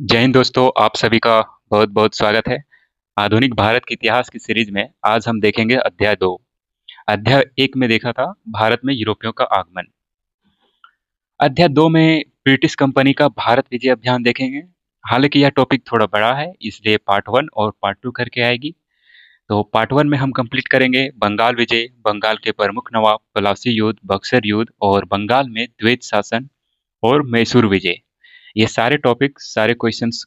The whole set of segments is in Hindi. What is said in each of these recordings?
जय हिंद दोस्तों, आप सभी का बहुत बहुत स्वागत है। आधुनिक भारत के इतिहास की सीरीज में आज हम देखेंगे अध्याय 2। अध्याय 1 में देखा था भारत में यूरोपियों का आगमन। अध्याय 2 में ब्रिटिश कंपनी का भारत विजय अभियान देखेंगे। हालांकि यह टॉपिक थोड़ा बड़ा है, इसलिए पार्ट 1 और पार्ट 2 करके आएगी। तो पार्ट 1 में हम कंप्लीट करेंगे बंगाल विजय, बंगाल के प्रमुख नवाब, प्लासी युद्ध, बक्सर युद्ध और बंगाल में द्वैत शासन और मैसूर विजय। ये सारे टॉपिक, सारे क्वेश्चंस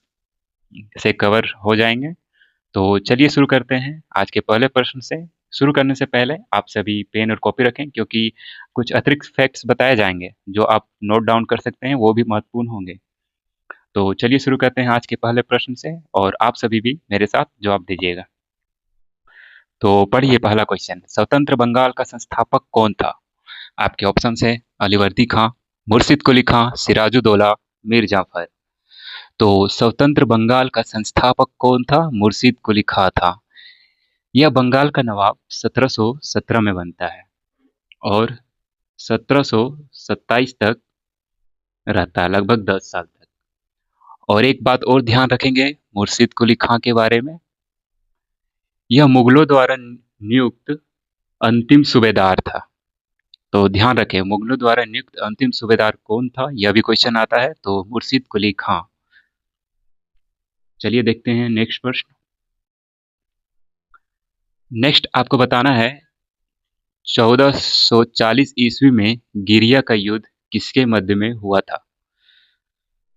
से कवर हो जाएंगे। तो चलिए शुरू करते हैं आज के पहले प्रश्न से। शुरू करने से पहले आप सभी पेन और कॉपी रखें, क्योंकि कुछ अतिरिक्त फैक्ट्स बताए जाएंगे जो आप नोट डाउन कर सकते हैं, वो भी महत्वपूर्ण होंगे। तो चलिए शुरू करते हैं आज के पहले प्रश्न से, और आप सभी भी मेरे साथ जवाब दीजिएगा। तो पढ़िए पहला क्वेश्चन, स्वतंत्र बंगाल का संस्थापक कौन था? आपके ऑप्शन है अलीवर्दी खां, मुर्शिद कुली खां, सिराजुद्दौला, मीर जाफर। तो स्वतंत्र बंगाल का संस्थापक कौन था? मुर्शिद कुली खां था। यह बंगाल का नवाब 1717 में बनता है और 1727 तक रहता है, लगभग 10 साल तक। और एक बात और ध्यान रखेंगे मुर्शिद कुली खां के बारे में, यह मुगलों द्वारा नियुक्त अंतिम सूबेदार था। तो ध्यान रखें, मुगलों द्वारा नियुक्त अंतिम सूबेदार कौन था, यह भी क्वेश्चन आता है। तो मुर्शिद कुली खां। चलिए देखते हैं नेक्स्ट प्रश्न। नेक्स्ट आपको बताना है 1440 ईस्वी में गिरिया का युद्ध किसके मध्य में हुआ था?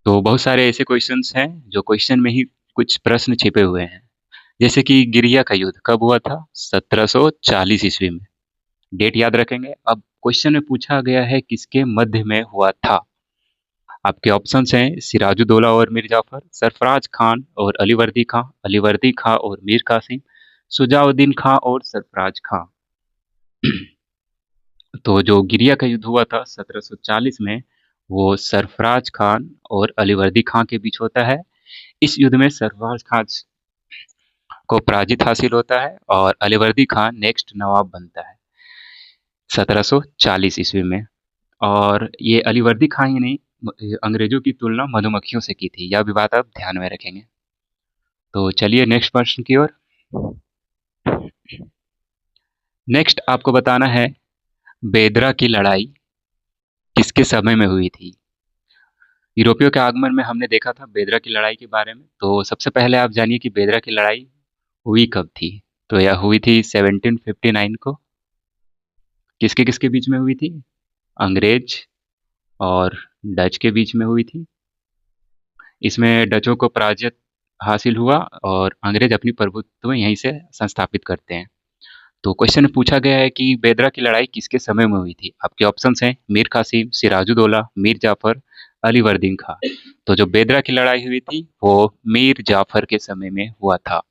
तो बहुत सारे ऐसे क्वेश्चंस हैं जो क्वेश्चन में ही कुछ प्रश्न छिपे हुए हैं। जैसे कि गिरिया का युद्ध कब हुआ था? 1740 ईस्वी में। डेट याद रखेंगे। अब क्वेश्चन में पूछा गया है किसके मध्य में हुआ था। आपके ऑप्शंस हैं सिराजुद्दौला और मीर जाफर, सरफराज खान और अलीवर्दी खां, अलीवर्दी खां और मीर कासिम, सुजाउद्दीन खां और सरफराज खां। तो जो गिरिया का युद्ध हुआ था 1740 में, वो सरफराज खान और अलीवर्दी खां के बीच होता है। इस युद्ध में सरफराज खान को पराजित हासिल होता है और अलीवर्दी खान नेक्स्ट नवाब बनता है 1740 ईस्वी में। और ये अलीवर्दी खां ही नहीं, अंग्रेजों की तुलना मधुमक्खियों से की थी। यह भी बात आप ध्यान में रखेंगे। तो चलिए नेक्स्ट प्रश्न की ओर। नेक्स्ट आपको बताना है बेदरा की लड़ाई किसके समय में हुई थी? यूरोपियों के आगमन में हमने देखा था बेदरा की लड़ाई के बारे में। तो सबसे पहले आप जानिए कि बेदरा की लड़ाई हुई कब थी। तो यह हुई थी 1759 को। किसके किसके बीच में हुई थी? अंग्रेज और डच के बीच में हुई थी। इसमें डचों को पराजय हासिल हुआ और अंग्रेज अपनी प्रभुत्व यहीं से संस्थापित करते हैं। तो क्वेश्चन में पूछा गया है कि बेदरा की लड़ाई किसके समय में हुई थी। आपके ऑप्शंस हैं मीर कासिम, सिराजुद्दौला, मीर जाफर, अलीवर्दीन खां। तो जो बेदरा की लड़ाई हुई थी वो मीर जाफर के समय में हुआ था।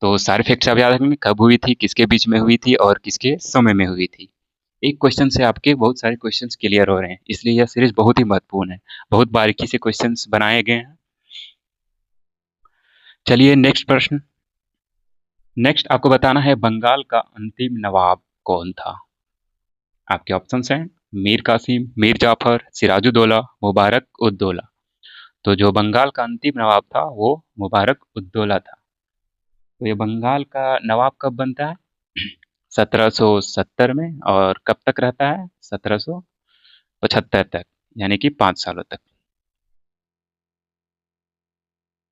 तो सारे फैक्ट्स आप याद रखेंगे, कब हुई थी, किसके बीच में हुई थी और किसके समय में हुई थी। एक क्वेश्चन से आपके बहुत सारे क्वेश्चंस क्लियर हो रहे हैं, इसलिए यह सीरीज बहुत ही महत्वपूर्ण है। बहुत बारीकी से क्वेश्चंस बनाए गए हैं। चलिए नेक्स्ट प्रश्न। नेक्स्ट आपको बताना है बंगाल का अंतिम नवाब कौन था। आपके ऑप्शंस हैं मीर कासिम, मीर जाफर, सिराजुद्दौला, मुबारक उद्दौला। तो जो बंगाल का अंतिम नवाब था वो मुबारक उद्दौला था। तो ये बंगाल का नवाब कब बनता है? 1770 में। और कब तक रहता है? 1775 तक, यानी कि 5 सालों तक।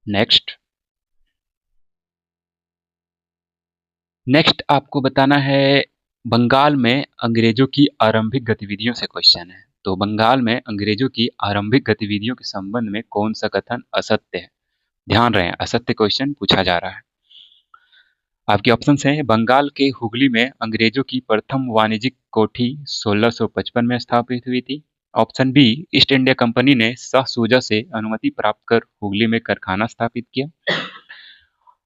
नेक्स्ट। नेक्स्ट आपको बताना है बंगाल में अंग्रेजों की आरंभिक गतिविधियों से क्वेश्चन है। तो बंगाल में अंग्रेजों की आरंभिक गतिविधियों के संबंध में कौन सा कथन असत्य है? ध्यान रहे, असत्य क्वेश्चन पूछा जा रहा है। आपके ऑप्शंस हैं बंगाल के हुगली में अंग्रेजों की प्रथम वाणिज्यिक कोठी 1655 में स्थापित हुई थी। Option B, East India Company ने शाह सूजा से अनुमति प्राप्त कर हुगली में कारखाना स्थापित किया।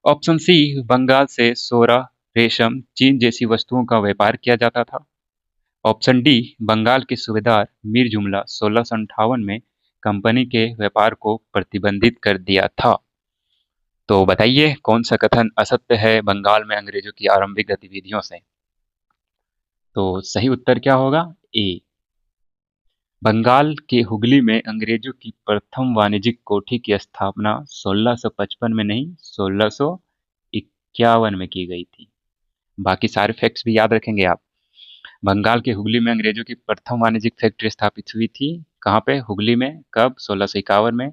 ऑप्शन सी, बंगाल से सोरा, रेशम, चीन जैसी वस्तुओं का व्यापार किया जाता था। ऑप्शन डी, बंगाल के सूबेदार मीर जुमला 1658 में कंपनी के व्यापार को प्रतिबंधित कर दिया था। तो बताइए कौन सा कथन असत्य है बंगाल में अंग्रेजों की आरंभिक गतिविधियों से? तो सही उत्तर क्या होगा? ए, बंगाल के हुगली में अंग्रेजों की प्रथम वाणिज्यिक कोठी की स्थापना 1655 में नहीं 1651 में की गई थी। बाकी सारे फैक्ट्स भी याद रखेंगे आप। बंगाल के हुगली में अंग्रेजों की प्रथम वाणिज्यिक फैक्ट्री स्थापित हुई थी। कहाँ पे? हुगली में। कब? 1651 में।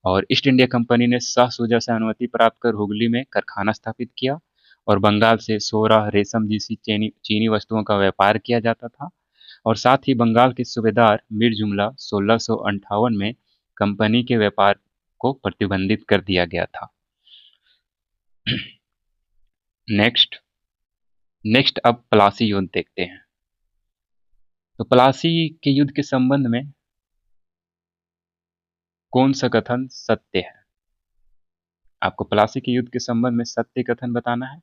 और ईस्ट इंडिया कंपनी ने शाह शुजा से अनुमति प्राप्त कर हुगली में कारखाना स्थापित किया और बंगाल से सोरा, रेशम जैसी चीनी वस्तुओं का व्यापार किया जाता था। और साथ ही बंगाल के सूबेदार मीर जुमला 1658 में कंपनी के व्यापार को प्रतिबंधित कर दिया गया था। नेक्स्ट नेक्स्ट अब प्लासी युद्ध देखते हैं। तो प्लासी के युद्ध के संबंध में कौन सा कथन सत्य है? आपको प्लासी के युद्ध के संबंध में सत्य कथन बताना है।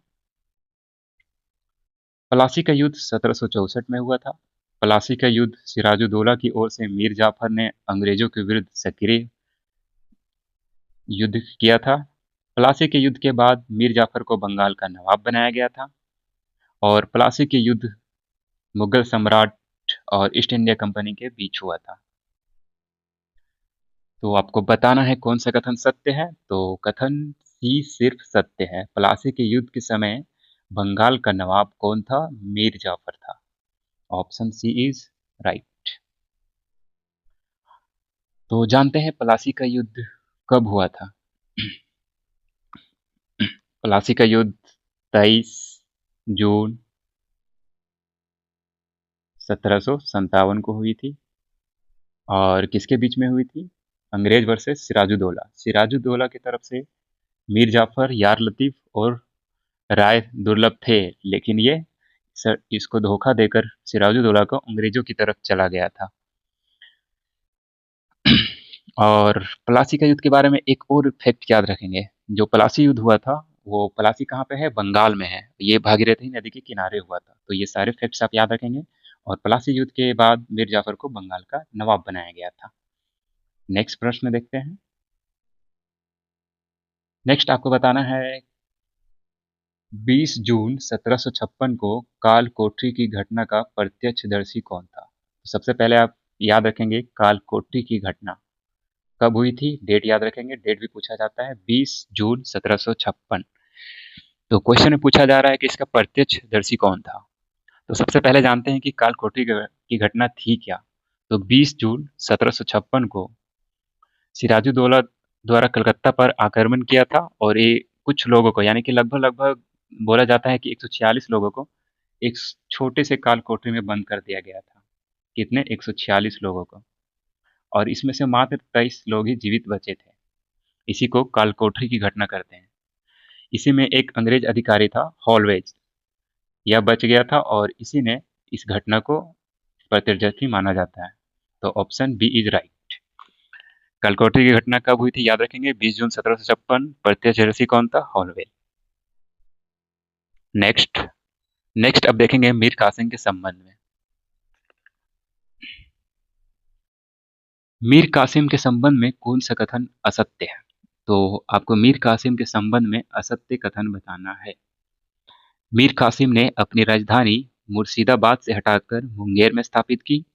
प्लासी का युद्ध 1764 में हुआ था। प्लासी का युद्ध सिराजुद्दौला की ओर से मीर जाफर ने अंग्रेजों के विरुद्ध सक्रिय युद्ध किया था। प्लासी के युद्ध के बाद मीर जाफर को बंगाल का नवाब बनाया गया था और प्लासी के युद्ध मुगल सम्राट और ईस्ट इंडिया कंपनी के बीच हुआ था। तो आपको बताना है कौन सा कथन सत्य है। तो कथन सी सिर्फ सत्य है। प्लासी के युद्ध के समय बंगाल का नवाब कौन था? मीर जाफर था। Option C is right. तो जानते हैं प्लासी का युद्ध कब हुआ था। प्लासी का युद्ध 23 जून 1757 को हुई थी। और किसके बीच में हुई थी? अंग्रेज वर्सेस सिराजुद्दौला। सिराजुद्दौला की तरफ से मीर जाफर, यार लतीफ और राय दुर्लभ थे, लेकिन ये इसको धोखा देकर सिराजुद्दौला को अंग्रेजों की तरफ चला गया था। और प्लासी का युद्ध के बारे में एक और फैक्ट याद रखेंगे। जो प्लासी युद्ध हुआ था वो प्लासी कहाँ पे है? बंगाल में है। ये भागीरथी नदी के किनारे हुआ था। तो ये सारे फैक्ट्स आप याद रखेंगे। और प्लासी युद्ध के बाद मीर जाफर को बंगाल का नवाब बनाया गया था। नेक्स्ट प्रश्न देखते हैं। नेक्स्ट आपको बताना है 20 जून 1756 को काल कोठरी की घटना का प्रत्यक्षदर्शी कौन था? तो सबसे पहले आप याद रखेंगे काल कोठरी की घटना कब हुई थी। डेट याद रखेंगे। डेट भी पूछा जाता है 20 जून 1756। तो क्वेश्चन में पूछा जा रहा है कि इसका प्रत्यक्षदर्शी कौन था। तो सबसे पहले जानते हैं कि काल कोठरी की घटना थी क्या। तो 20 जून 1756 को सिराजुद्दौला द्वारा कलकत्ता पर आक्रमण किया था और ये कुछ लोगों को, यानी कि लगभग लगभग बोला जाता है कि 146 लोगों को एक छोटे से काल कोठरी में बंद कर दिया गया था। कितने? 146 लोगों को। और इसमें से मात्र 23 लोग ही जीवित बचे थे। इसी को काल कोठरी की घटना कहते हैं। इसी में एक अंग्रेज अधिकारी था, हॉलवेज। यह बच गया था और इसी ने इस घटना को प्रत्यक्षदर्शी माना जाता है। तो ऑप्शन बी इज राइट। कलकोटरी की घटना कब हुई थी? याद रखेंगे 20 जून 1756। प्रत्यक्षदर्शी कौन था? हॉलवेल। नेक्स्ट नेक्स्ट अब देखेंगे मीर कासिम के संबंध में। मीर कासिम के संबंध में कौन सा कथन असत्य है? तो आपको मीर कासिम के संबंध में असत्य कथन बताना है। मीर कासिम ने अपनी राजधानी मुर्शिदाबाद से हटाकर मुंगेर में स्थापित की।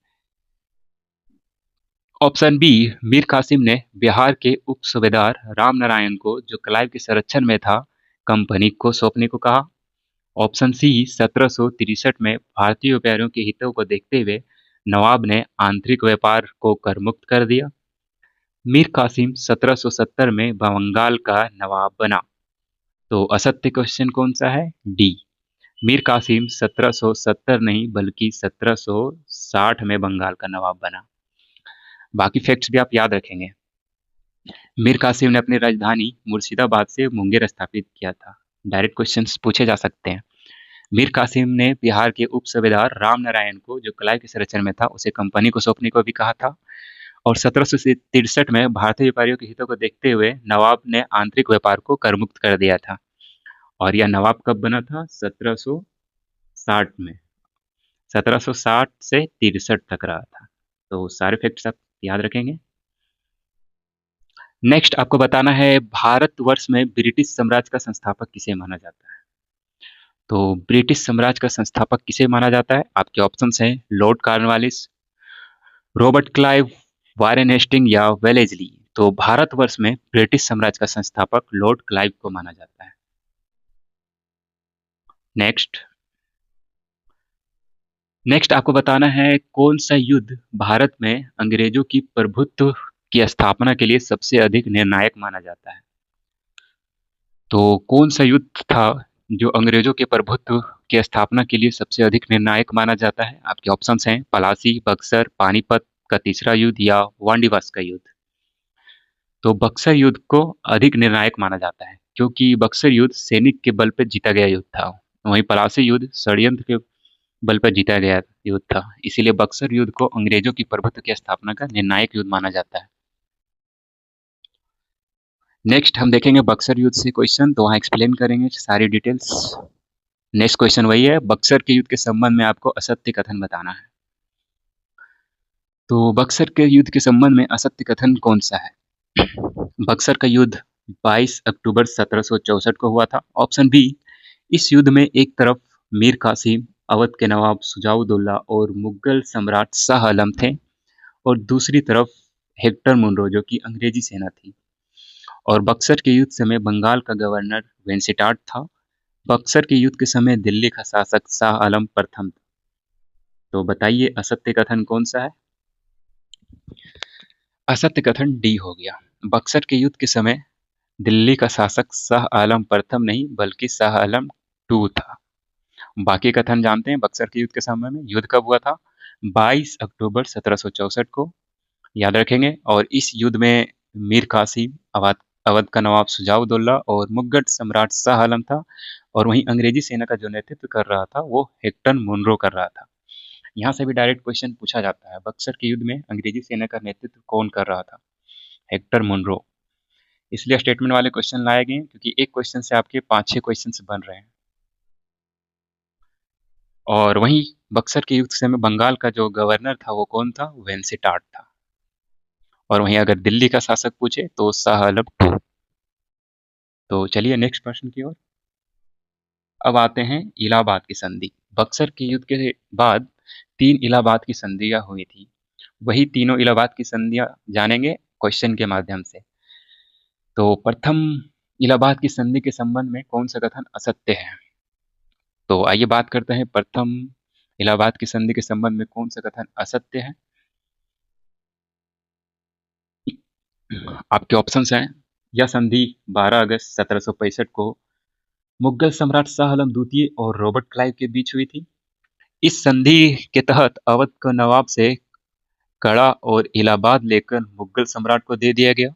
ऑप्शन बी, मीर कासिम ने बिहार के उप सूबेदार राम नारायण को, जो क्लाइव के संरक्षण में था, कंपनी को सौंपने को कहा। ऑप्शन सी, 1763 में भारतीय व्यापारियों के हितों को देखते हुए नवाब ने आंतरिक व्यापार को कर मुक्त कर दिया। मीर कासिम 1770 में बंगाल का नवाब बना। तो असत्य क्वेश्चन कौन सा है? डी। मीर कासिम 1770 नहीं बल्कि 1760 में बंगाल का नवाब बना। बाकी फैक्ट्स भी आप याद रखेंगे। मीर कासिम ने अपनी राजधानी मुर्शिदाबाद से मुंगेर स्थापित किया था। डायरेक्ट क्वेश्चंस पूछे जा सकते हैं। मीर कासिम ने बिहार के उप सूबेदार राम नारायण को, जो क्लाइव के संरक्षण में था, उसे कंपनी को सौंपने को भी कहा था। और 1763 में भारतीय व्यापारियों के हितों को देखते हुए नवाब ने आंतरिक व्यापार को कर मुक्त कर दिया था। और यह नवाब कब बना था? 1760 में। 1760 से 63 तक रहा था। तो सारे फैक्ट्स आप याद रखेंगे। नेक्स्ट आपको बताना है भारतवर्ष में ब्रिटिश साम्राज्य का संस्थापक किसे माना जाता है। तो ब्रिटिश साम्राज्य का संस्थापक किसे माना जाता है? आपके ऑप्शंस हैं Lord Cornwallis, Robert Clive, Warren Hasting या वेलेस्ली। तो भारतवर्ष में ब्रिटिश साम्राज्य का संस्थापक लॉर्ड क्लाइव को माना जाता है। नेक्स्ट नेक्स्ट आपको बताना है कौन सा युद्ध भारत में अंग्रेजों की प्रभुत्व की स्थापना के लिए सबसे अधिक निर्णायक माना जाता है। तो कौन सा युद्ध था जो अंग्रेजों के प्रभुत्व की स्थापना के लिए सबसे अधिक निर्णायक माना जाता है? आपके ऑप्शंस हैं पलासी, बक्सर, पानीपत का तीसरा युद्ध या वांडीवास का युद्ध। तो बक्सर युद्ध को अधिक निर्णायक माना जाता है क्योंकि बक्सर युद्ध सैनिक के बल पर जीता गया युद्ध था। वहीं पलासी युद्ध षड्यंत्र के बल पर जीता गया युद्ध था। इसीलिए बक्सर युद्ध को अंग्रेजों की प्रभुत्व की स्थापना का निर्णायक युद्ध माना जाता है। नेक्स्ट हम देखेंगे बक्सर युद्ध से क्वेश्चन, तो वहाँ एक्सप्लेन करेंगे सारी डिटेल्स। नेक्स्ट क्वेश्चन वही है, बक्सर के युद्ध के संबंध में आपको असत्य कथन बताना है। तो बक्सर के युद्ध के संबंध में असत्य कथन कौन सा है? बक्सर का युद्ध 22 अक्टूबर 1764 को हुआ था। ऑप्शन बी, इस युद्ध में एक तरफ मीर कासिम, अवध के नवाब सुजाउद्दौला और मुगल सम्राट शाह आलम थे और दूसरी तरफ हेक्टर मुनरो जो कि अंग्रेजी सेना थी। और बक्सर के युद्ध समय बंगाल का गवर्नर वेंसिटाट था। बक्सर के युद्ध के समय दिल्ली का शासक शाह आलम प्रथम था। तो बताइए असत्य कथन कौन सा है? असत्य कथन डी हो गया। बक्सर के युद्ध के समय दिल्ली का शासक शाह आलम प्रथम नहीं बल्कि शाह आलम टू था। बाकी कथन जानते हैं। बक्सर के युद्ध के समय में युद्ध कब हुआ था? 22 अक्टूबर 1764 को, याद रखेंगे। और इस युद्ध में मीर कासिम, अवध का नवाब सुजाउद्दौला और मुगल सम्राट शाह आलम था। और वहीं अंग्रेजी सेना का जो नेतृत्व कर रहा था वो हेक्टर मुनरो कर रहा था। यहाँ से भी डायरेक्ट क्वेश्चन पूछा जाता है, बक्सर के युद्ध में अंग्रेजी सेना का नेतृत्व कौन कर रहा था? Hector Munro. इसलिए स्टेटमेंट वाले क्वेश्चन लाए गए क्योंकि एक क्वेश्चन से आपके 5-6 क्वेश्चन बन रहे हैं। और वहीं बक्सर के युद्ध समय बंगाल का जो गवर्नर था वो कौन था? वेंसिटाट था। और वहीं अगर दिल्ली का शासक पूछे तो शाह आलम टू। तो चलिए नेक्स्ट प्रश्न की ओर। अब आते हैं इलाहाबाद की संधि। बक्सर के युद्ध के बाद 3 इलाहाबाद की संधियां हुई थी। वही तीनों इलाहाबाद की संधियां जानेंगे क्वेश्चन के माध्यम से। तो प्रथम इलाहाबाद की संधि के संबंध में कौन सा कथन असत्य है? तो आइए बात करते हैं प्रथम इलाहाबाद की संधि के संबंध में कौन सा कथन असत्य है। आपके ऑप्शंस हैं, यह संधि 12 अगस्त 1765 को मुगल सम्राट शाह आलम द्वितीय और रॉबर्ट क्लाइव के बीच हुई थी। इस संधि के तहत अवध को नवाब से कड़ा और इलाहाबाद लेकर मुगल सम्राट को दे दिया गया।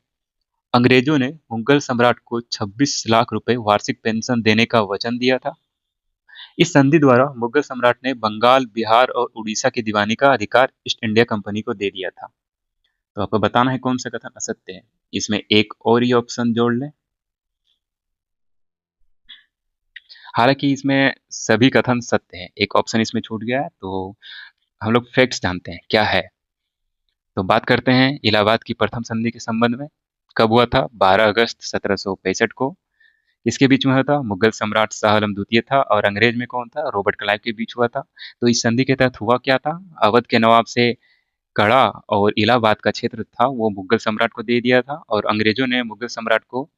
अंग्रेजों ने मुगल सम्राट को 26 लाख रुपए वार्षिक पेंशन देने का वचन दिया था। इस संधि द्वारा मुगल सम्राट ने बंगाल, बिहार और उड़ीसा की दीवानी का अधिकार ईस्ट इंडिया कंपनी को दे दिया था। तो आपको बताना है कौन सा कथन असत्य है। इसमें एक और ही ऑप्शन जोड़ लें। हालांकि इसमें सभी कथन सत्य हैं, एक ऑप्शन इसमें छूट गया है। तो हम लोग फैक्ट्स जानते हैं क्या है। तो बात करते हैं इलाहाबाद की प्रथम संधि के संबंध में। कब हुआ था? 12 अगस्त 1765 को। इसके बीच में हुआ था? मुगल सम्राट शाह आलम द्वितीय था और अंग्रेज में कौन था? रॉबर्ट क्लाइव के बीच हुआ था। तो इस संधि के तहत हुआ क्या था? अवध के नवाब से कड़ा और इलाहाबाद का क्षेत्र था वो मुगल सम्राट को दे दिया था और अंग्रेजों ने मुगल सम्राट को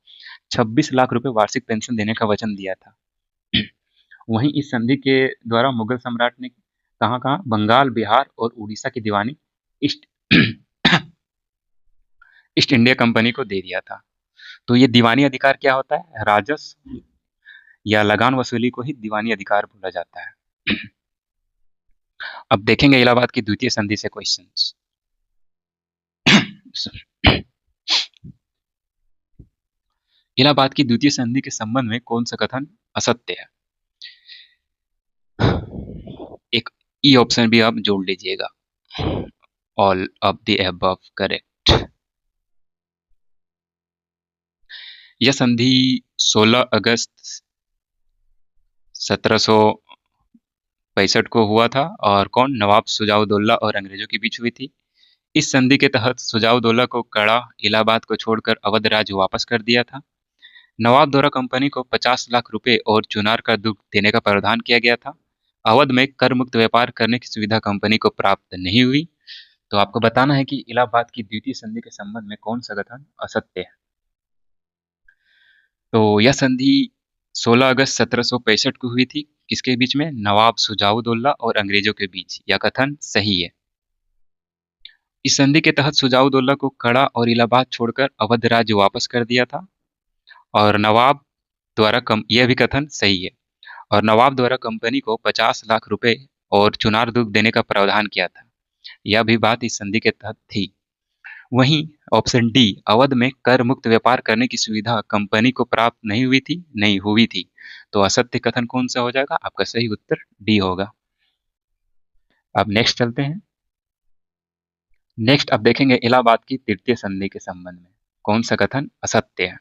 26 लाख रुपए वार्षिक पेंशन देने का वचन दिया था। वहीं इस संधि के द्वारा मुगल सम्राट ने कहाँ कहाँ? बंगाल, बिहार और उड़ीसा की दीवानी ईस्ट ईस्ट इंडिया कंपनी को दे दिया था। तो ये दीवानी अधिकार क्या होता है? राजस्व या लगान वसूली को ही दीवानी अधिकार बोला जाता है। अब देखेंगे इलाहाबाद की द्वितीय संधि से क्वेश्चंस। इलाहाबाद की द्वितीय संधि के संबंध में कौन सा कथन असत्य है? एक ई ऑप्शन भी आप जोड़ लीजिएगा। All of the above correct. यह संधि 16 अगस्त 1765 को हुआ था और कौन? नवाब सुजाउद्दौला और अंग्रेजों के बीच हुई थी। इस संधि के तहत सुजाउद्दौला को कड़ा, इलाहाबाद को छोड़कर अवध राज्य वापस कर दिया था। नवाब द्वारा कंपनी को 50 लाख रुपए और चुनार का दुख देने का प्रावधान किया गया था। अवध में कर मुक्त व्यापार करने की सुविधा कंपनी को प्राप्त नहीं हुई। तो आपको बताना है कि इलाहाबाद की द्वितीय संधि के संबंध में कौन सा कथन असत्य है। तो यह संधि 16 अगस्त 1765 को हुई थी। किसके बीच में? नवाब सुजाउद्दौला और अंग्रेजों के बीच। यह कथन सही है। इस संधि के तहत सुजाउद्दौला को कड़ा और इलाहाबाद छोड़कर अवध राज्य वापस कर दिया था। और नवाब द्वारा यह भी कथन सही है। और नवाब द्वारा कंपनी को 50 लाख रुपए और चुनार दुर्ग देने का प्रावधान किया था। यह भी बात इस संधि के तहत थी। वहीं ऑप्शन डी, अवध में कर मुक्त व्यापार करने की सुविधा कंपनी को प्राप्त नहीं हुई थी, नहीं हुई थी। तो असत्य कथन कौन सा हो जाएगा? आपका सही उत्तर डी होगा। अब नेक्स्ट चलते हैं। नेक्स्ट अब देखेंगे इलाहाबाद की तृतीय संधि के संबंध में कौन सा कथन असत्य है।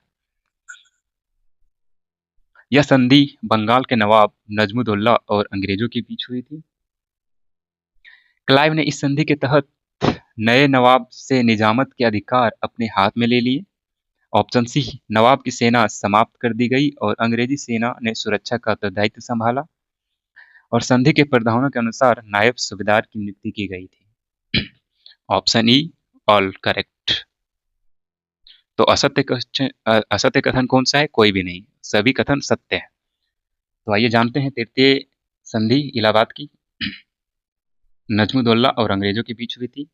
यह संधि बंगाल के नवाब नजमुद्दौला और अंग्रेजों के बीच हुई थी। क्लाइव ने इस संधि के तहत नए नवाब से निजामत के अधिकार अपने हाथ में ले लिए। ऑप्शन सी, नवाब की सेना समाप्त कर दी गई और अंग्रेजी सेना ने सुरक्षा का उत्तरदायित्व संभाला। और संधि के प्रावधानों के अनुसार नायब सूबेदार की नियुक्ति की गई थी। Option E, all correct. तो असत्य कथन कौन सा है? कोई भी नहीं, सभी कथन सत्य है। तो आइए जानते हैं तृतीय संधि इलाहाबाद की। नजमुद्दौला और अंग्रेजों के बीच हुई थी।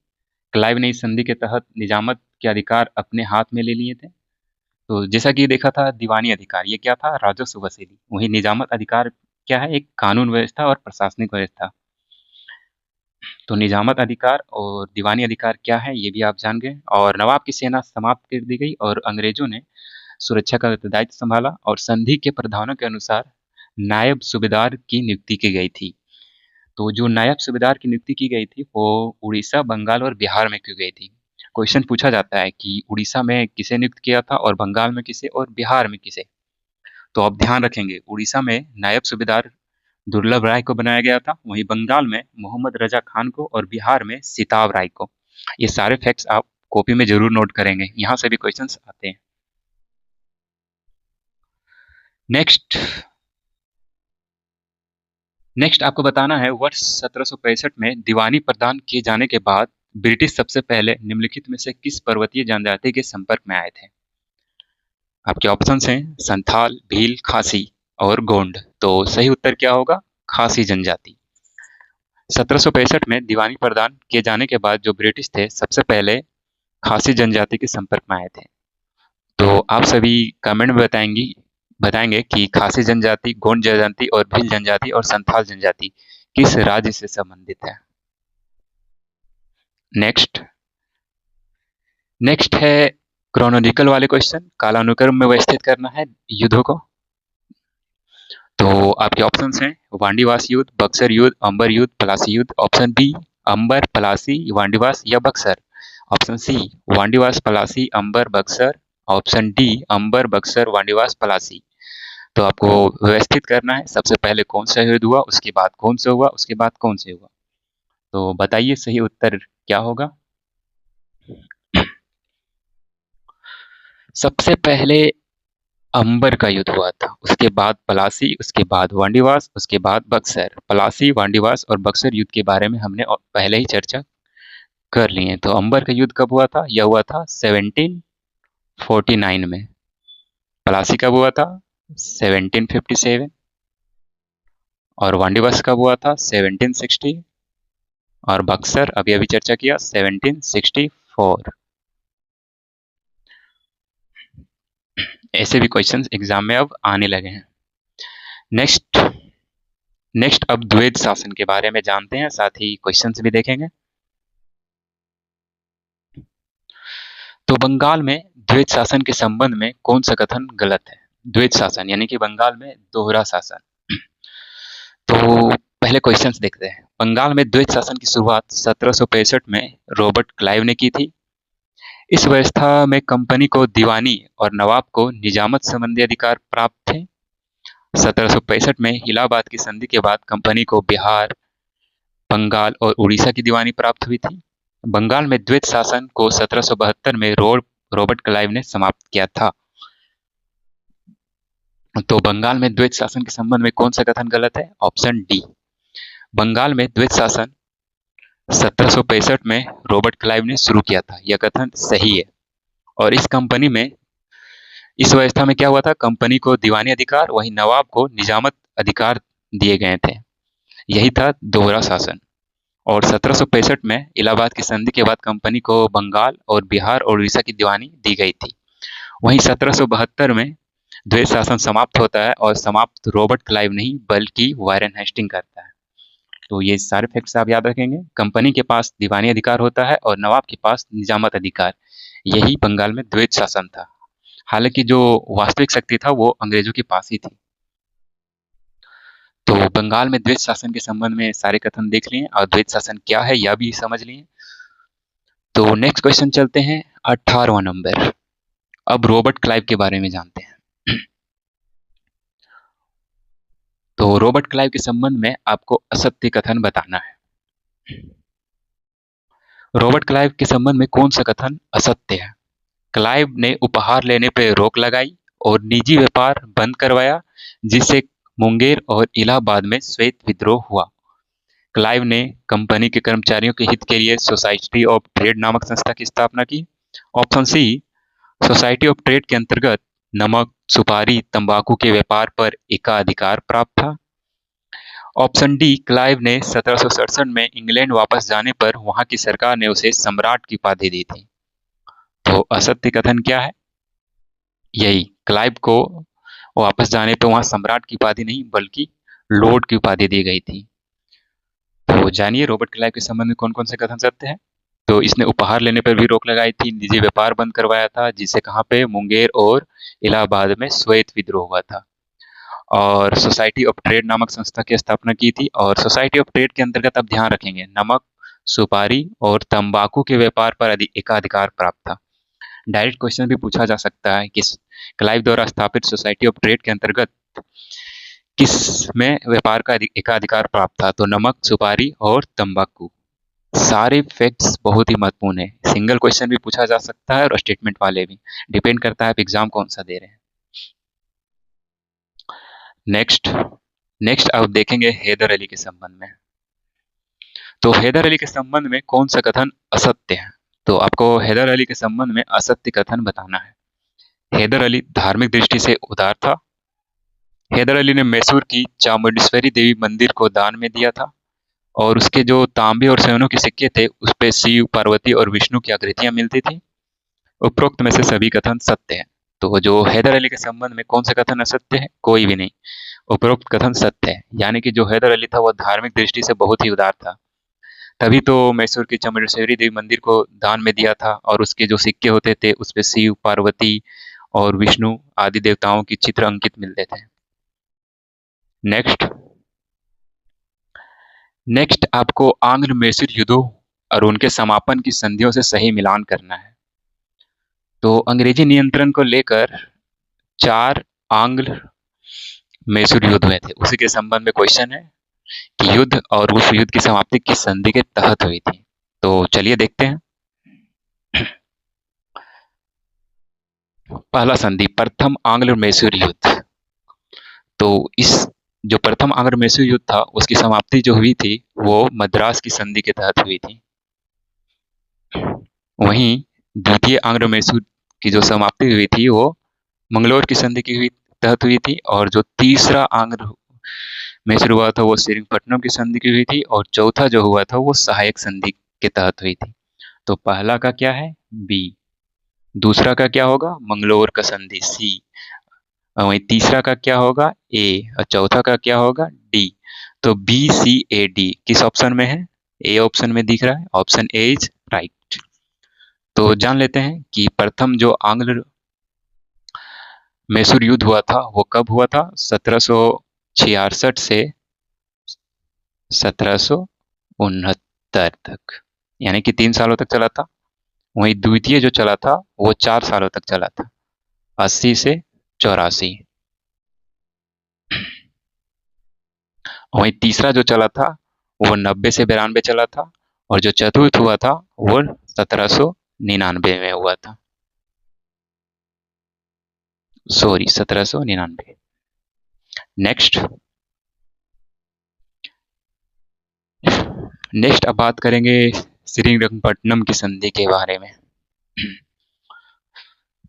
क्लाइव ने इस संधि के तहत निजामत के अधिकार अपने हाथ में ले लिए थे। तो जैसा कि देखा था दीवानी अधिकार, ये क्या था? राजस्व वसूली। वही निजामत अधिकार क्या है? एक कानून व्यवस्था और प्रशासनिक व्यवस्था। तो निजामत अधिकार और दीवानी अधिकार क्या है ये भी आप जान गए। और नवाब की सेना समाप्त कर दी गई और अंग्रेजों ने सुरक्षा का दायित्व संभाला। और संधि के प्रावधानों के अनुसार नायब सूबेदार की नियुक्ति की गई थी। तो जो नायब सूबेदार की नियुक्ति की गई थी वो उड़ीसा, बंगाल और बिहार में की गई थी। क्वेश्चन पूछा जाता है कि उड़ीसा में किसे नियुक्त किया था और बंगाल में किसे और बिहार में किसे। तो आप ध्यान रखेंगे, उड़ीसा में नायब सूबेदार दुर्लभ राय को बनाया गया था, वहीं बंगाल में मोहम्मद रजा खान को और बिहार में सिताब राय को। ये सारे फैक्ट्स आप कॉपी में जरूर नोट करेंगे, यहाँ से भी क्वेश्चंस आते हैं। नेक्स्ट आपको बताना है वर्ष 1765 में दीवानी प्रदान किए जाने के बाद ब्रिटिश सबसे पहले निम्नलिखित में से किस पर्वतीय जनजाति के संपर्क में आए थे। आपके ऑप्शंस हैं संथाल, भील, खासी और गोंड। तो सही उत्तर क्या होगा? खासी जनजाति। 1765 में दीवानी प्रदान किए जाने के बाद जो ब्रिटिश थे सबसे पहले खासी जनजाति के संपर्क में आए थे। तो आप सभी कमेंट में बताएंगे कि खासी जनजाति, गोंड जनजाति और भील जनजाति और संथाल जनजाति किस राज्य से संबंधित है। नेक्स्ट है क्रोनोलॉजिकल वाले क्वेश्चन, कालानुक्रम में व्यवस्थित करना है युद्धों को। तो आपके ऑप्शंस हैं वांडीवास युद्ध, बक्सर युद्ध, अंबर युद्ध, पलासी युद्ध। ऑप्शन बी, अंबर, पलासी, वांडीवास या बक्सर। ऑप्शन सी, वांडीवास, पलासी, अंबर, बक्सर। ऑप्शन डी, अंबर, बक्सर, वांडीवास, पलासी। तो आपको व्यवस्थित करना है, सबसे पहले कौन सा युद्ध हुआ, उसके बाद कौन सा हुआ, उसके बाद कौन से हुआ। तो बताइए सही उत्तर क्या होगा। सबसे पहले अंबर का युद्ध हुआ था, उसके बाद पलासी, उसके बाद वांडीवास, उसके बाद बक्सर। पलासी, वांडीवास और बक्सर युद्ध के बारे में हमने पहले ही चर्चा कर ली है। तो अंबर का युद्ध कब हुआ था? यह हुआ था 1749 में। पलासी कब हुआ था? 1757। और वांडीवास कब हुआ था? 1760। और बक्सर अभी अभी चर्चा किया 1764। ऐसे भी क्वेश्चंस एग्जाम में अब आने लगे हैं। नेक्स्ट अब द्वैध शासन के बारे में जानते हैं, साथ ही क्वेश्चंस भी देखेंगे। तो बंगाल में द्वैध शासन के संबंध में कौन सा कथन गलत है? द्वैध शासन यानी कि बंगाल में दोहरा शासन। तो पहले क्वेश्चंस देखते हैं। बंगाल में द्वैध शासन की शुरुआत 1765 में रॉबर्ट क्लाइव ने की थी। इस व्यवस्था में कंपनी को दीवानी और नवाब को निजामत संबंधी अधिकार प्राप्त थे। 1765 में इलाहाबाद की संधि के बाद कंपनी को बिहार, बंगाल और उड़ीसा की दीवानी प्राप्त हुई थी। बंगाल में द्वैध शासन को 1772 में रॉबर्ट क्लाइव ने समाप्त किया था। तो बंगाल में द्वैध शासन के संबंध में कौन सा कथन गलत है? ऑप्शन डी, बंगाल में द्वैध शासन 1765 में रॉबर्ट क्लाइव ने शुरू किया था। यह कथन सही है। और इस व्यवस्था में क्या हुआ था, कंपनी को दीवानी अधिकार, वहीं नवाब को निजामत अधिकार दिए गए थे। यही था दोहरा शासन। और 1765 में इलाहाबाद की संधि के बाद कंपनी को बंगाल और बिहार और उड़ीसा की दीवानी दी गई थी। वहीं 1772 में द्वैत शासन समाप्त होता है और समाप्त रॉबर्ट क्लाइव नहीं बल्कि वारेन हेस्टिंग करता है। तो ये सारे फैक्ट्स आप याद रखेंगे। कंपनी के पास दीवानी अधिकार होता है और नवाब के पास निजामत अधिकार। यही बंगाल में द्वैत शासन था। हालांकि जो वास्तविक शक्ति था वो अंग्रेजों के पास ही थी। तो बंगाल में द्वैत शासन के संबंध में सारे कथन देख लिए और द्वैत शासन क्या है यह भी समझ लिए। तो नेक्स्ट क्वेश्चन चलते हैं 18वां नंबर। अब रॉबर्ट क्लाइव के बारे में जानते हैं। तो रॉबर्ट क्लाइव के संबंध में आपको असत्य कथन बताना है। रॉबर्ट क्लाइव के संबंध में कौन सा कथन असत्य है? क्लाइव ने उपहार लेने पर रोक लगाई और निजी व्यापार बंद करवाया, जिससे मुंगेर और इलाहाबाद में श्वेत विद्रोह हुआ। क्लाइव ने कंपनी के कर्मचारियों के हित के लिए सोसाइटी ऑफ ट्रेड नामक संस्था की स्थापना की। Option C, Society of Trade के अंतर्गत नमक, सुपारी, तंबाकू के व्यापार पर एकाधिकार प्राप्त था। ऑप्शन डी, क्लाइव ने 1767 में इंग्लैंड वापस जाने पर वहां की सरकार ने उसे सम्राट की उपाधि दी थी। तो असत्य कथन क्या है? यही, क्लाइव को वापस जाने पर वहां सम्राट की उपाधि नहीं बल्कि लॉर्ड की उपाधि दी गई थी। तो जानिए रॉबर्ट क्लाइव के संबंध में कौन कौन से कथन सत्य हैं। तो इसने उपहार लेने पर भी रोक लगाई थी, निजी व्यापार बंद करवाया था, जिससे कहाँ पे मुंगेर और इलाहाबाद में श्वेत विद्रोह हुआ था, और सोसाइटी ऑफ ट्रेड नामक संस्था की स्थापना की थी। और सोसाइटी ऑफ ट्रेड के अंतर्गत आप ध्यान रखेंगे नमक, सुपारी और तंबाकू के व्यापार पर एकाधिकार प्राप्त था। डायरेक्ट क्वेश्चन भी पूछा जा सकता है कि क्लाइव द्वारा स्थापित सोसाइटी ऑफ ट्रेड के अंतर्गत किस में व्यापार का एकाधिकार प्राप्त था? तो नमक, सुपारी और तंबाकू। सारे फैक्ट्स बहुत ही महत्वपूर्ण है। सिंगल क्वेश्चन भी पूछा जा सकता है और स्टेटमेंट वाले भी, डिपेंड करता है आप एग्जाम कौन सा दे रहे हैं। नेक्स्ट आप देखेंगे हैदर अली के संबंध में। तो हैदर अली के संबंध में कौन सा कथन असत्य है? तो आपको हैदर अली के संबंध में असत्य कथन बताना है। हैदर अली धार्मिक दृष्टि से उदार था। हैदर अली ने मैसूर की चामुंडेश्वरी देवी मंदिर को दान में दिया था, और उसके जो तांबे और सोने के सिक्के थे उस पे शिव, पार्वती और विष्णु की आकृतियां मिलती थी। उपरोक्त में से सभी कथन सत्य हैं। तो जो हैदर अली के संबंध में कौन सा कथन असत्य है? कोई भी नहीं। उपरोक्त कथन सत्य है। यानी कि जो हैदर अली था वह धार्मिक दृष्टि से बहुत ही उदार था, तभी तो मैसूर की चामुंडेश्वरी देवी मंदिर को दान में दिया था, और उसके जो सिक्के होते थे उस पे शिव, पार्वती और विष्णु आदि देवताओं की चित्र अंकित मिलते थे। नेक्स्ट आपको आंग्ल मैसूर युद्धों और उनके समापन की संधियों से सही मिलान करना है। तो अंग्रेजी नियंत्रण को लेकर 4 आंग्ल मैसूर युद्ध हुए थे, उसी के संबंध में क्वेश्चन है कि युद्ध और उस युद्ध की समाप्ति किस संधि के तहत हुई थी। तो चलिए देखते हैं। पहला संधि, प्रथम आंग्ल मैसूर युद्ध। तो इस जो प्रथम आंग्ल मैसूर युद्ध था उसकी समाप्ति जो हुई थी वो मद्रास की संधि के तहत हुई थी। वहीं द्वितीय आंग्ल मैसूर की जो समाप्ति हुई थी वो मंगलोर की संधि की तहत हुई थी, और जो तीसरा आंग्ल मैसूर हुआ था वो श्रीरंगपट्टनम की संधि की हुई थी, और चौथा जो हुआ था वो सहायक संधि के तहत हुई थी। तो पहला का क्या है? बी। दूसरा का क्या होगा? मंगलोर का संधि, सी। वहीं तीसरा का क्या होगा? ए। और चौथा का क्या होगा? डी। तो बी, सी, ए, डी किस ऑप्शन में है? ए ऑप्शन में दिख रहा है। Option A is right. तो जान लेते हैं कि प्रथम जो आंग्ल मैसूर युद्ध हुआ था वो कब हुआ था? 1766 से 1769 तक, यानी कि 3 सालों तक चला था। वहीं द्वितीय जो चला था वो 4 सालों तक चला था, 80 से 84। वहीं तीसरा जो चला था वो 90 से 92 चला था, और जो चतुर्थ हुआ था वो 1799 में हुआ था। 1799। नेक्स्ट नेक्स्ट अब बात करेंगे श्रीरंगपट्टनम की संधि के बारे में।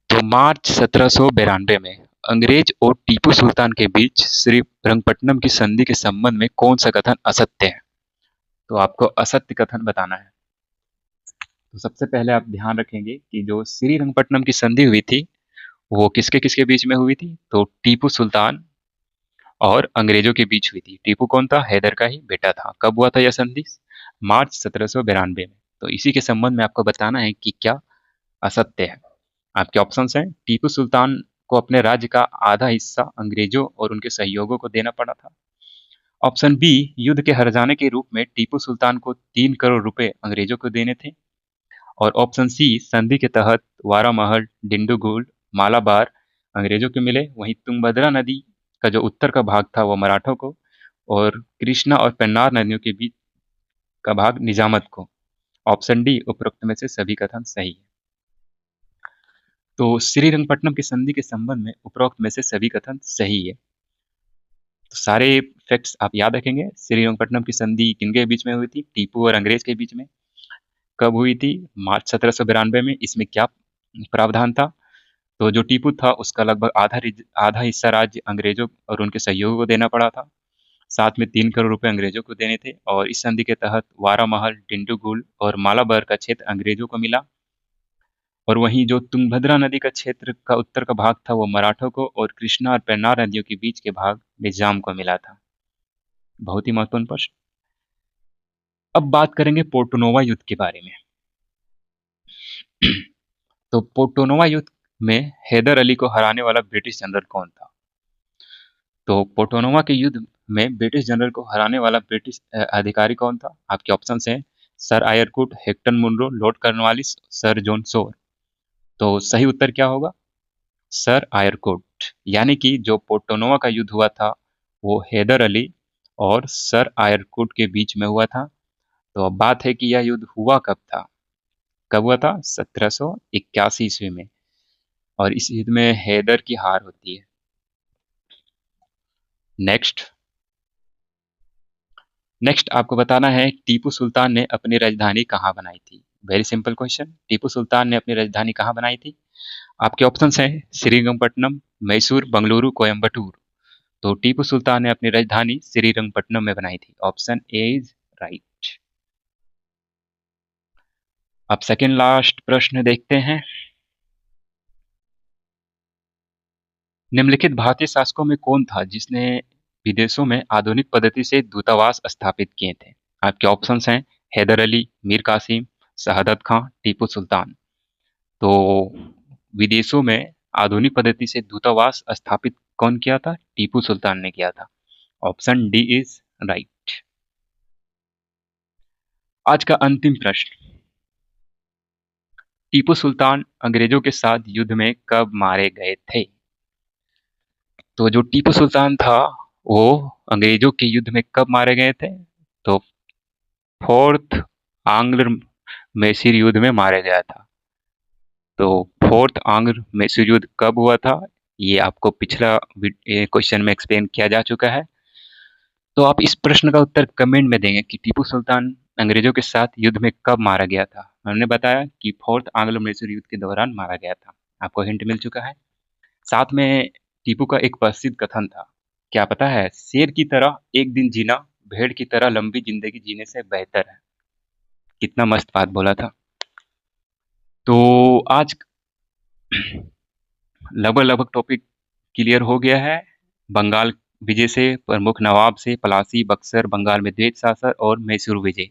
तो मार्च 1792 में अंग्रेज और टीपू सुल्तान के बीच श्रीरंगपट्टनम की संधि के संबंध में कौन सा कथन असत्य है? तो आपको असत्य कथन बताना है। तो सबसे पहले आप ध्यान रखेंगे कि जो श्रीरंगपट्टनम की संधि हुई थी वो किसके किसके बीच में हुई थी? तो टीपू सुल्तान और अंग्रेजों के बीच हुई थी। टीपू कौन था? हैदर का ही बेटा था। कब हुआ था यह संधि? मार्च 1792 में। तो इसी के संबंध में आपको बताना है कि क्या असत्य है। आपके ऑप्शंस हैं, टीपू सुल्तान को अपने राज्य का आधा हिस्सा अंग्रेजों और उनके सहयोगों को देना पड़ा था। ऑप्शन बी, युद्ध के हार जाने के रूप में टीपू सुल्तान को 3 करोड़ रुपए अंग्रेजों को देने थे। और ऑप्शन सी, संधि के तहत वारामहल, डिंडोगुल, मालाबार अंग्रेजों को मिले, वहीं तुंगभद्रा नदी का जो उत्तर का भाग था वो मराठों को, और कृष्णा और पेन्नार नदियों के बीच का भाग निजामत को। ऑप्शन डी, उपरोक्त में से सभी कथन सही है। तो श्रीरंगपट्टनम की संधि के संबंध में उपरोक्त में से सभी कथन सही है। तो सारे फैक्ट्स आप याद रखेंगे। श्रीरंगपट्टनम की संधि किनके बीच में हुई थी? टीपू और अंग्रेज के बीच में। कब हुई थी? मार्च 1792 में। इसमें क्या प्रावधान था? तो जो टीपू था उसका लगभग आधा हिस्सा राज्य अंग्रेजों और उनके सहयोगियों को देना पड़ा था। साथ में 3 करोड़ रुपए अंग्रेजों को देने थे, और इस संधि के तहत वारामहल, डिंडोगुल और मालाबार का क्षेत्र अंग्रेजों को मिला, और वहीं जो तुंगभद्रा नदी का क्षेत्र का उत्तर का भाग था वो मराठों को, और कृष्णा और पेन्नार नदियों के बीच के भाग निजाम को मिला था। बहुत ही महत्वपूर्ण प्रश्न। अब बात करेंगे पोर्टोनोवा युद्ध के बारे में। तो पोर्टोनोवा युद्ध में हैदर अली को हराने वाला ब्रिटिश जनरल कौन था? तो पोर्टोनोवा के युद्ध में ब्रिटिश जनरल को हराने वाला ब्रिटिश अधिकारी कौन था? आपके ऑप्शन हैं, sir Eyre Coote, Hector Munro, Lord Cornwallis, sir John Shore. तो सही उत्तर क्या होगा? Sir Eyre Coote. यानी कि जो पोर्टोनोवा का युद्ध हुआ था वो हैदर अली और सर आयरकुट के बीच में हुआ था। तो अब बात है कि यह युद्ध हुआ कब था? कब हुआ था? 1781 ईस्वी में, और इस युद्ध में हैदर की हार होती है। नेक्स्ट नेक्स्ट आपको बताना है, टीपू सुल्तान ने अपनी राजधानी कहाँ बनाई थी? Very simple question. Tipu Sultan ने अपनी राजधानी कहाँ बनाई थी? आपके ऑप्शंस हैं, श्रीरंगपट्टनम, मैसूर, बंगलुरु, कोयम्बटूर। तो टीपू सुल्तान ने अपनी राजधानी श्रीरंगपट्टनम में बनाई थी। Option A is right. अब सेकेंड लास्ट प्रश्न देखते हैं। निम्नलिखित भारतीय शासकों में कौन था जिसने विदेशों में आधुनिक पद्धति से दूतावास स्थापित किए थे? आपके ऑप्शंस हैं, हैदर अली, मीर कासिम, शहादत खां, टीपू सुल्तान। तो विदेशों में आधुनिक पद्धति से दूतावास स्थापित कौन किया था? टीपू सुल्तान ने किया था। Option D is right. आज का अंतिम प्रश्न, टीपू सुल्तान अंग्रेजों के साथ युद्ध में कब मारे गए थे? तो जो टीपू सुल्तान था वो अंग्रेजों के युद्ध में कब मारे गए थे? तो फोर्थ आंग्ल मैसूर युद्ध में मारा गया था। तो फोर्थ आंग्ल मैसूर युद्ध कब हुआ था? ये आपको पिछला क्वेश्चन में एक्सप्लेन किया जा चुका है। तो आप इस प्रश्न का उत्तर कमेंट में देंगे कि टीपू सुल्तान अंग्रेजों के साथ युद्ध में कब मारा गया था। हमने बताया कि फोर्थ आंग्लो मैसूर युद्ध के दौरान मारा गया था। आपको हिंट मिल चुका है। साथ में टीपू का एक प्रसिद्ध कथन था, क्या पता है? शेर की तरह एक दिन जीना भेड़ की तरह लंबी जिंदगी जीने से बेहतर है। कितना मस्त बात बोला था। तो आज लगभग लगभग टॉपिक क्लियर हो गया है। बंगाल विजय से, प्रमुख नवाब से, पलासी, बक्सर, बंगाल में द्वैत शासन और मैसूर विजय।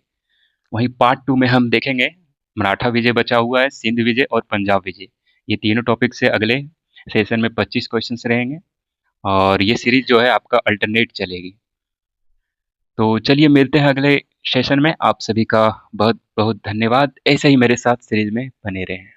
वहीं पार्ट 2 में हम देखेंगे मराठा विजय बचा हुआ है, सिंध विजय और पंजाब विजय। ये तीनों टॉपिक से अगले सेशन में 25 क्वेश्चंस रहेंगे, और ये सीरीज जो है आपका अल्टरनेट चलेगी। तो चलिए मिलते हैं अगले सेशन में। आप सभी का बहुत बहुत धन्यवाद। ऐसे ही मेरे साथ सीरीज में बने रहें।